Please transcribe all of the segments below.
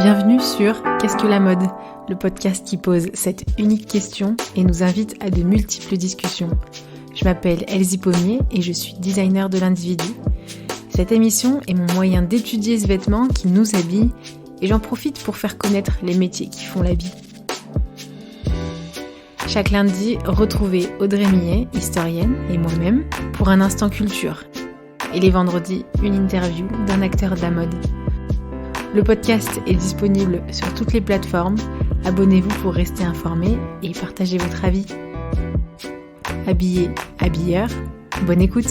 Bienvenue sur Qu'est-ce que la mode ? Le podcast qui pose cette unique question et nous invite à de multiples discussions. Je m'appelle Elsie Pommier et je suis designer de l'individu. Cette émission est mon moyen d'étudier ce vêtement qui nous habille et j'en profite pour faire connaître les métiers qui font l'habit. Chaque lundi, retrouvez Audrey Millet, historienne, et moi-même pour un instant culture. Et les vendredis, une interview d'un acteur de la mode. Le podcast est disponible sur toutes les plateformes. Abonnez-vous pour rester informé et partagez votre avis. Habillé, habilleur, bonne écoute.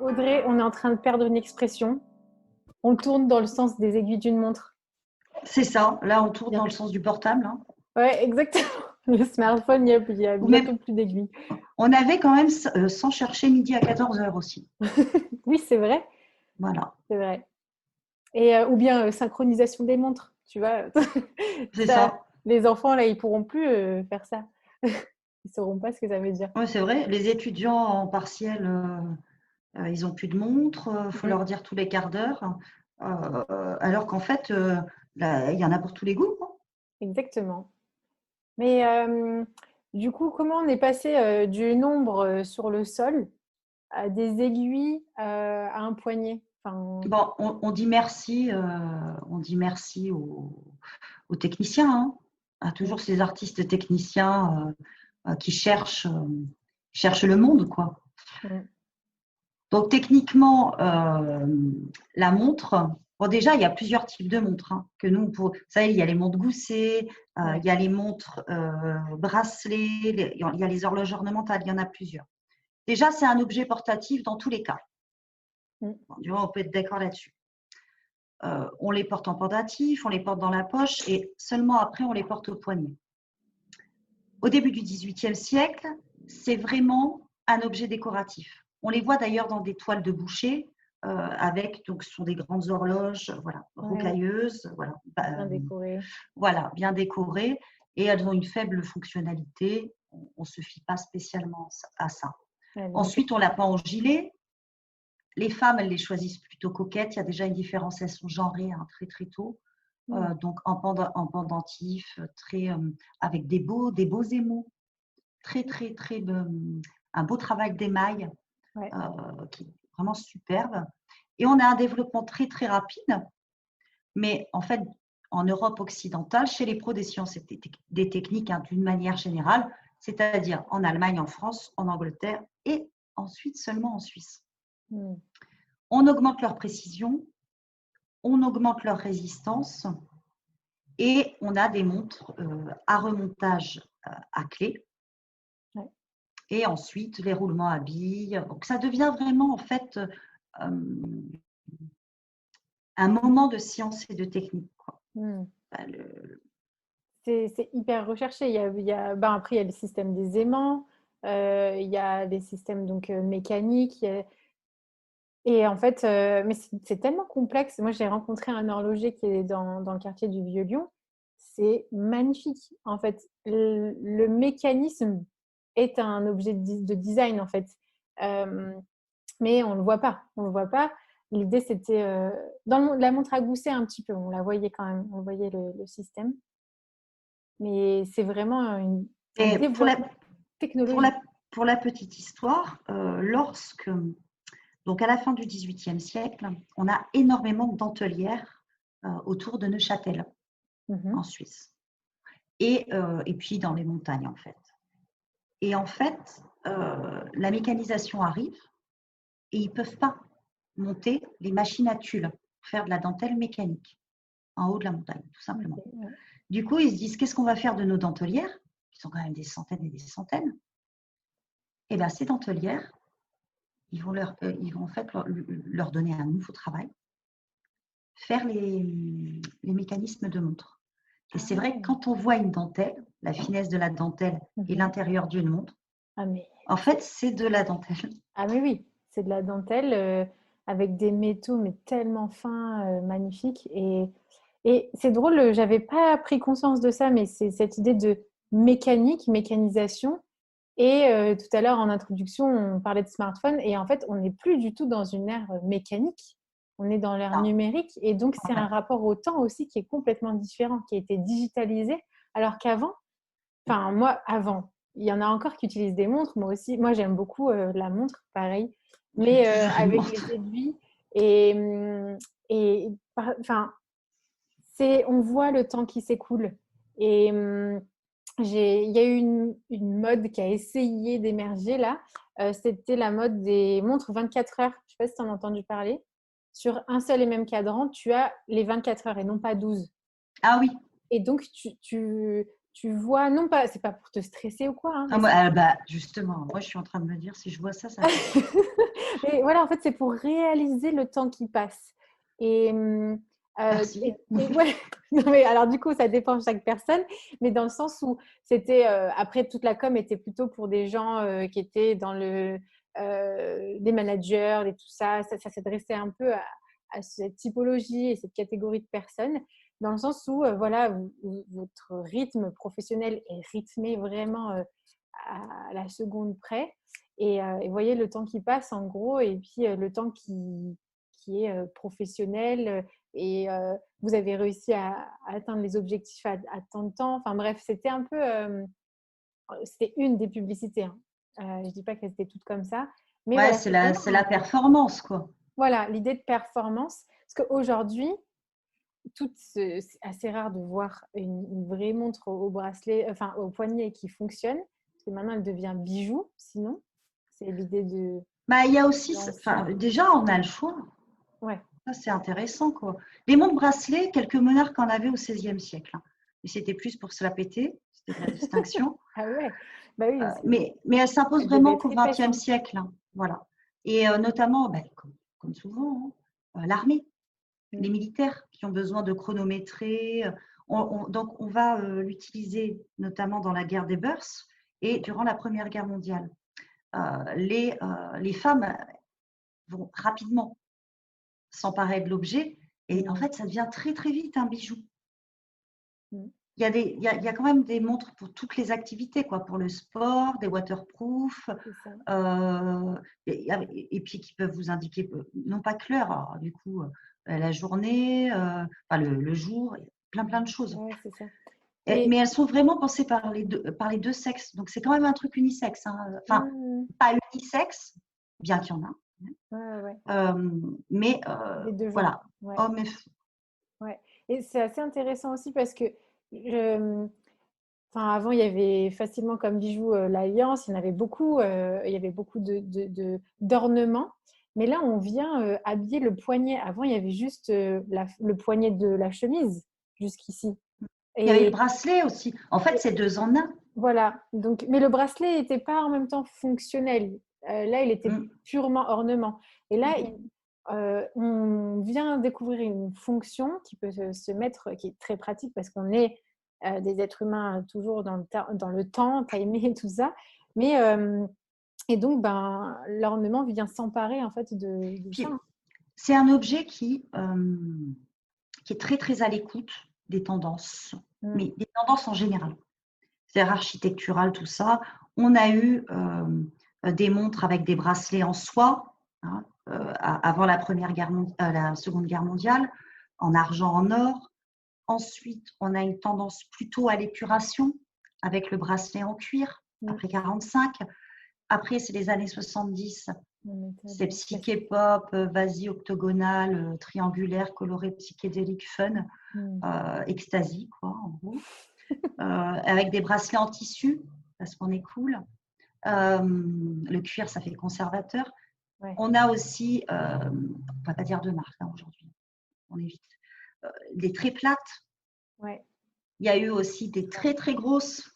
Audrey, on est en train de perdre une expression. On tourne dans le sens des aiguilles d'une montre. C'est ça, là on tourne dans le sens du portable. Ouais, exactement. Le smartphone, il y a bientôt plus d'aiguilles. On avait quand même, sans chercher, midi à 14h aussi. Oui, c'est vrai. Voilà. C'est vrai. Et, ou bien synchronisation des montres, tu vois. C'est ça. Les enfants, là, ils pourront plus faire ça. Ils sauront pas ce que ça veut dire. Oui, c'est vrai. Les étudiants en partiel, ils n'ont plus de montre. Il faut leur dire tous les quarts d'heure. Alors qu'en fait, il y en a pour tous les goûts. Exactement. Mais du coup, comment on est passé d'une ombre sur le sol à des aiguilles à un poignet? Bon, on dit merci, aux techniciens. À toujours ces artistes techniciens qui cherchent le monde, quoi. Donc techniquement, la montre. Bon, déjà, il y a plusieurs types de montres que nous, vous savez, il y a les montres goussées, il y a les montres bracelets, il y a les horloges ornementales, il y en a plusieurs. Déjà, c'est un objet portatif dans tous les cas. Bon, on peut être d'accord là-dessus. On les porte en pendatif, on les porte dans la poche et seulement après, on les porte au poignet. Au début du XVIIIe siècle, c'est vraiment un objet décoratif. On les voit d'ailleurs dans des toiles de boucher donc ce sont des grandes horloges, voilà, rocailleuses, voilà, bien décorées. Voilà, bien décorées, et elles ont une faible fonctionnalité. On ne se fie pas spécialement à ça. Ensuite, on la pend au gilet. Les femmes, elles les choisissent plutôt coquettes. Il y a déjà une différenciation genrée très très tôt. Donc en pendentif, avec des beaux émaux, très très très un beau travail d'émail qui est vraiment superbe. Et on a un développement très très rapide, mais en fait en Europe occidentale, chez les pros des sciences et des techniques d'une manière générale, c'est-à-dire en Allemagne, en France, en Angleterre et ensuite seulement en Suisse. On augmente leur précision, on augmente leur résistance et on a des montres à remontage à clé. Et ensuite, les roulements à billes. Donc, ça devient vraiment, en fait, un moment de science et de technique, quoi. C'est hyper recherché. Après, il y a le système des aimants, il y a des systèmes donc, mécaniques. Et en fait, mais c'est tellement complexe. Moi, j'ai rencontré un horloger qui est dans le quartier du Vieux-Lyon. C'est magnifique. En fait, le mécanisme est un objet de design, en fait. Mais on ne le voit pas. On le voit pas. L'idée, c'était dans la montre à gousset un petit peu. On la voyait quand même. On voyait le système. Mais c'est vraiment un développement technologique. Pour la petite histoire, donc à la fin du XVIIIe siècle, on a énormément de dentelières autour de Neuchâtel, en Suisse. Et puis dans les montagnes, en fait. Et en fait, la mécanisation arrive et ils ne peuvent pas monter les machines à tulle pour faire de la dentelle mécanique en haut de la montagne, tout simplement. Du coup, ils se disent, qu'est-ce qu'on va faire de nos dentelières, qui sont quand même des centaines et des centaines? Et bien, ces dentelières, ils vont en fait leur donner un nouveau travail, faire les mécanismes de montre. Et c'est vrai que quand on voit une dentelle, la finesse de la dentelle et l'intérieur d'une montre, en fait, c'est de la dentelle. Ah mais oui, c'est de la dentelle avec des métaux mais tellement fins, magnifiques. Et Et c'est drôle, j'avais pas pris conscience de ça, mais c'est cette idée de mécanisation. Et tout à l'heure, en introduction, on parlait de smartphone. Et en fait, on n'est plus du tout dans une ère mécanique. On est dans l'ère Non, numérique. Et donc, c'est un ouais. rapport au temps aussi qui est complètement différent, qui a été digitalisé. Alors qu'avant, enfin, moi, avant, il y en a encore qui utilisent des montres. Moi aussi, moi, j'aime beaucoup la montre, pareil. J'ai Mais toujours une avec montre. les aiguilles. Et, enfin, on voit le temps qui s'écoule. Et il y a eu une mode qui a essayé d'émerger là. C'était la mode des montres 24 heures. Je ne sais pas si tu en as entendu parler. Sur un seul et même cadran, tu as les 24 heures et non pas 12. Ah oui. Et donc, tu vois, non pas, c'est pas pour te stresser ou quoi, hein, Ah, moi, bah, justement, moi, je suis en train de me dire, si je vois ça, ça me fait peur. mais voilà, en fait, c'est pour réaliser le temps qui passe. Et, Merci. ouais, non, mais alors du coup, ça dépend de chaque personne, mais dans le sens où c'était, après, toute la com était plutôt pour des gens qui étaient dans des managers et tout ça. Ça s'adressait un peu à cette typologie et cette catégorie de personnes, dans le sens où, voilà, votre rythme professionnel est rythmé vraiment à la seconde près. Et voyez le temps qui passe en gros, et puis le temps qui est professionnel, et vous avez réussi à atteindre les objectifs à tant de temps. Enfin bref, c'était un peu, c'était une des publicités, hein. Je dis pas qu'elles étaient toutes comme ça, mais Ouais, voilà, c'est vraiment c'est la performance, quoi. voilà, l'idée de performance. Parce qu'aujourd'hui, c'est assez rare de voir une vraie montre au bracelet, enfin au poignet qui fonctionne. Parce que maintenant, elle devient bijou, sinon. C'est l'idée de Bah, il y a aussi, enfin, l'ancien. déjà, on a le choix. Ouais. Ça, c'est intéressant, quoi. Les montres bracelets, quelques monarques en avaient au XVIe siècle, hein. Mais c'était plus pour se la péter, c'était de la distinction. Ah ouais. Bah oui, Mais elle s'impose elle devait vraiment être qu'au épaisse, XXe hein. siècle, hein. Voilà. Et notamment, bah, comme souvent, hein, l'armée, Mm. les militaires qui ont besoin de chronométrer. Donc, on va l'utiliser notamment dans la guerre des Boers et durant la Première Guerre mondiale. Les femmes vont rapidement s'emparer de l'objet et en Mm. fait, ça devient très, très vite un bijou. Mm. Il y a quand même des montres pour toutes les activités, quoi, pour le sport, des waterproof, C'est ça. et puis qui peuvent vous indiquer, non pas que l'heure, alors, du coup, la journée, enfin, le jour, plein de choses. Ouais, c'est ça. Et Mais elles sont vraiment pensées par les deux sexes. Donc, c'est quand même un truc unisexe, hein. Enfin, mm, pas unisexe, bien qu'il y en a, ouais, ouais. mais Les deux genres. voilà, Ouais. hommes et Ouais. Et c'est assez intéressant aussi parce que enfin, avant, il y avait facilement comme bijou l'alliance, il y en avait beaucoup, il y avait beaucoup d'ornements. Mais là, on vient habiller le poignet. Avant, il y avait juste le poignet de la chemise jusqu'ici. il y avait le Et, bracelet aussi. En fait, c'est deux en un. voilà. Donc, mais le bracelet n'était pas en même temps fonctionnel. Là, il était Mm. purement ornement. Et là, on vient découvrir une fonction qui peut se mettre, qui est très pratique parce qu'on est des êtres humains toujours dans le temps, timé et tout ça. Mais, et donc, ben, l'ornement vient s'emparer en fait de ça. Puis, c'est un objet qui est très, très à l'écoute des tendances, Mm. mais des tendances en général. C'est-à-dire architectural, tout ça. On a eu des montres avec des bracelets en soie, hein, avant la Seconde Guerre mondiale, en argent, en or. Ensuite, on a une tendance plutôt à l'épuration avec le bracelet en cuir Mm. après 45. Après, c'est les années 70. En C'est métal psyché classique. pop, vasi octogonal, triangulaire, coloré, psychédélique, fun, Mm. ecstasy, quoi, en gros. Avec des bracelets en tissu, parce qu'on est cool. Le cuir, ça fait conservateur. Ouais. On a aussi, on ne va pas dire de marque, hein, aujourd'hui, on évite, des très plates. Ouais. Il y a eu aussi des très, très grosses.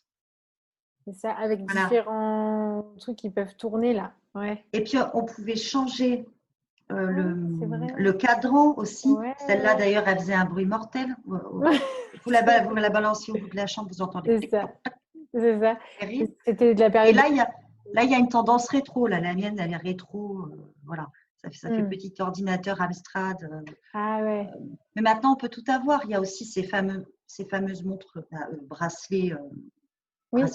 C'est ça, avec Voilà. différents trucs qui peuvent tourner là. Ouais. Et puis, on pouvait changer Ah oui, c'est vrai. le cadran aussi. Ouais, Celle-là, d'ailleurs, elle faisait un bruit mortel. ouais. Vous la balancez au bout de la chambre, vous entendez C'est ça, tic-toc, c'est ça. terrible. C'était de la Et période de... là, il y a une tendance rétro. Là, la mienne, elle est rétro. Voilà. Ça fait Hmm. petit ordinateur Amstrad. Ah ouais. Mais maintenant, on peut tout avoir. Il y a aussi ces fameuses montres, bracelets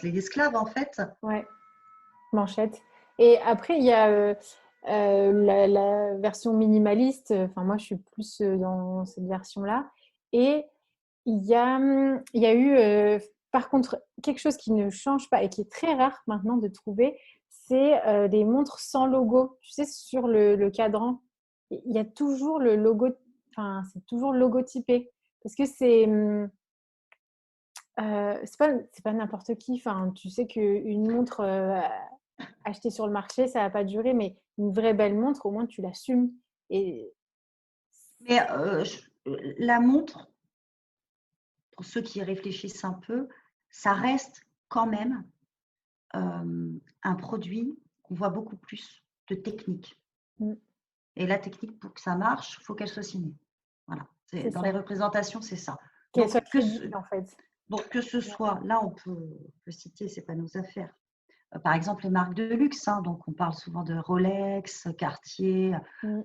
d'esclaves, en fait. Ouais, manchette. Et après, il y a la version minimaliste. Enfin, moi, je suis plus dans cette version-là. Et il y a eu, par contre, quelque chose qui ne change pas et qui est très rare maintenant de trouver, c'est des montres sans logo. Tu sais, sur le cadran, il y a toujours le logo, enfin, c'est toujours logotypé. Parce que c'est pas n'importe qui. Enfin, tu sais qu'une montre achetée sur le marché, ça va pas durer, mais une vraie belle montre, au moins, tu l'assumes. Et Mais la montre, pour ceux qui y réfléchissent un peu, ça reste quand même un produit qu'on voit beaucoup plus de technique. mm, Et la technique, pour que ça marche, il faut qu'elle soit signée. Voilà. c'est Dans les ça. représentations, c'est ça. Qu'elle soit crédible, en fait. Donc, que ce Ouais. soit, là, on peut citer, ce n'est pas nos affaires. Par exemple, les marques de luxe, hein, donc on parle souvent de Rolex, Cartier, Mm.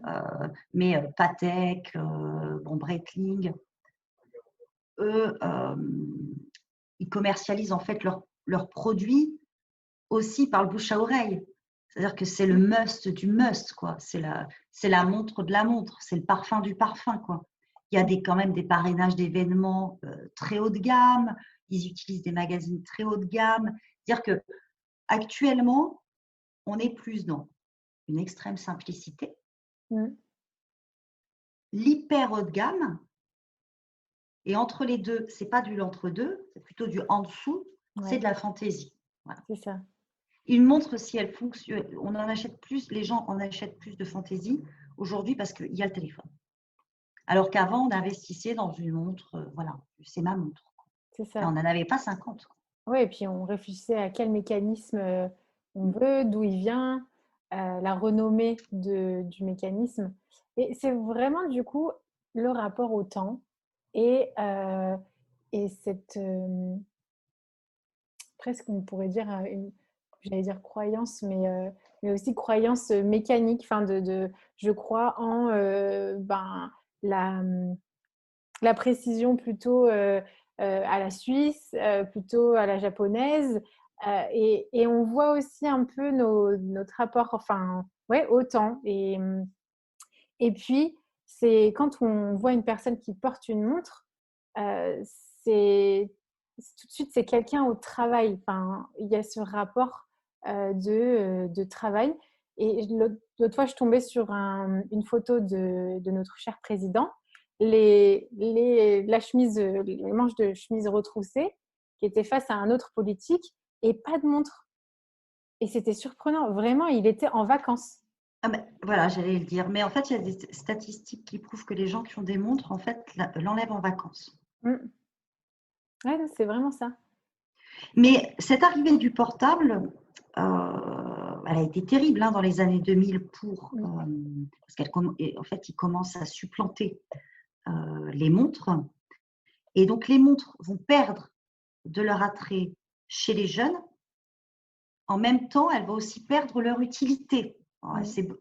mais Patek, Breitling, eux, ils commercialisent en fait leurs produits aussi par le bouche à oreille. C'est-à-dire que c'est le must du must, quoi. C'est la montre de la montre, c'est le parfum du parfum, quoi. Il y a quand même des parrainages d'événements très haut de gamme, ils utilisent des magazines très haut de gamme. C'est-à-dire que actuellement, on est plus dans une extrême simplicité, Mm. l'hyper haut de gamme, et entre les deux, c'est pas du l'entre-deux, c'est plutôt du en dessous, c'est Ouais, de la fantaisie. Voilà. c'est ça. Une montre, si elle fonctionne, on en achète plus, les gens en achètent plus de fantaisie aujourd'hui parce qu'il y a le téléphone. Alors qu'avant, on investissait dans une montre, voilà, c'est ma montre. C'est Et ça. on n'en avait pas 50. Oui, et puis on réfléchissait à quel mécanisme on veut, d'où il vient, la renommée du mécanisme. Et c'est vraiment du coup le rapport au temps et, cette, presque on pourrait dire, j'allais dire croyance, mais aussi croyance mécanique, enfin je crois en la, la précision plutôt à la suisse, plutôt à la japonaise. Et on voit aussi un peu notre rapport enfin, ouais, au temps. Et puis, c'est quand on voit une personne qui porte une montre, euh, c'est tout de suite, c'est quelqu'un au travail. Enfin, il y a ce rapport de travail. Et l'autre fois, je tombais sur une photo de notre cher président, la chemise, les manches de chemise retroussées, qui étaient face à un autre politique, et pas de montre. Et c'était surprenant. Vraiment, il était en vacances. Ah ben, voilà, j'allais le dire. Mais en fait, il y a des statistiques qui prouvent que les gens qui ont des montres, en fait, l'enlèvent en vacances. Mm. Ouais, c'est vraiment ça. Mais cette arrivée du portable, elle a été terrible hein, dans les années 2000 Mm. parce qu'en fait, ils commencent à supplanter les montres. Et donc, les montres vont perdre de leur attrait chez les jeunes. En même temps, elles vont aussi perdre leur utilité. Alors, Mm.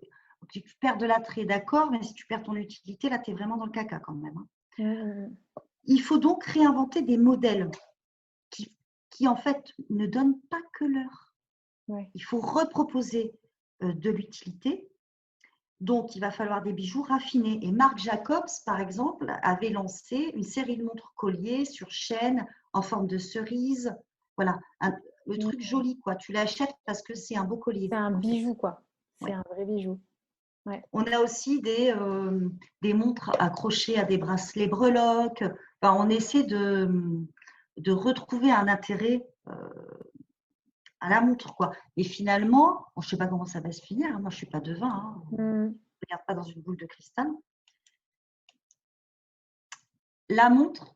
tu perds de l'attrait, d'accord, mais si tu perds ton utilité, là, tu es vraiment dans le caca quand même. Hein. Mm. Il faut donc réinventer des modèles qui en fait, ne donnent pas que l'heure. Ouais. Il faut reproposer de l'utilité. Donc, il va falloir des bijoux raffinés. Et Marc Jacobs, par exemple, avait lancé une série de montres colliers sur chaîne en forme de cerise. Voilà, le truc Mm. joli, quoi. Tu l'achètes parce que c'est un beau collier, C'est un en fait. bijou, quoi. C'est Ouais. un vrai bijou. Ouais. On a aussi des montres accrochées à des bracelets breloques. Enfin, on essaie de retrouver un intérêt à la montre, quoi. Et finalement, bon, je ne sais pas comment ça va se finir. Moi, je ne suis pas devin. Hein. Je Mm. ne regarde pas dans une boule de cristal. La montre,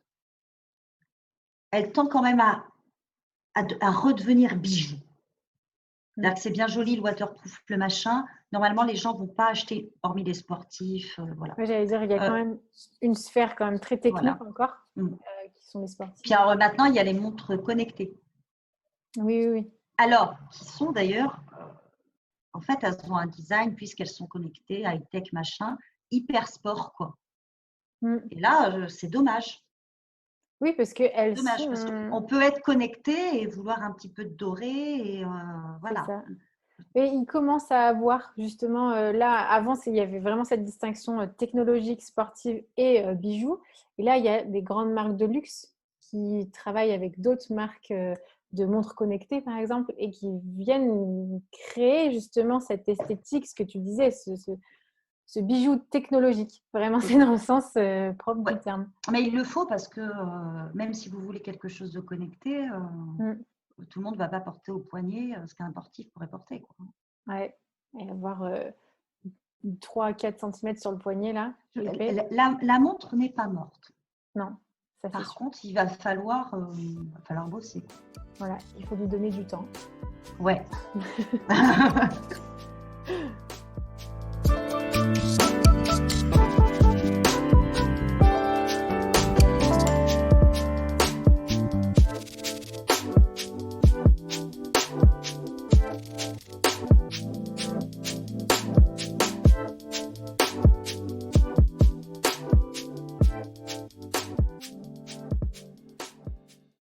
elle tend quand même à redevenir bijou. Mm. C'est bien joli le waterproof, le machin. Normalement, les gens ne vont pas acheter, hormis les sportifs. Voilà. Ouais, j'allais dire, il y a quand même une sphère quand même très technique Voilà. encore, Mm. qui sont les sportifs. Puis alors, maintenant, il y a les montres connectées. Oui, oui, oui. Alors, qui sont d'ailleurs, en fait, elles ont un design, puisqu'elles sont connectées, high-tech, machin, hyper sport, quoi. Mmh. Et là, c'est dommage. Oui, parce qu'elles Dommage, parce sont qu'on peut être connecté et vouloir un petit peu de doré et c'est voilà. ça. Et ils commencent à avoir justement, là, avant, il y avait vraiment cette distinction technologique, sportive et bijoux. Et là, il y a des grandes marques de luxe qui travaillent avec d'autres marques de montres connectées, par exemple, et qui viennent créer justement cette esthétique, ce que tu disais, ce bijou technologique. Vraiment, c'est dans le sens propre Ouais. du terme. Mais il le faut parce que même si vous voulez quelque chose de connecté, Mm. tout le monde ne va pas porter au poignet ce qu'un sportif pourrait porter, quoi. Ouais. Et avoir 3 à 4 cm sur le poignet, là, épais. La montre n'est pas morte. Non, ça c'est Par sûr. contre, il va falloir bosser. Voilà, il faut lui donner du temps. Ouais.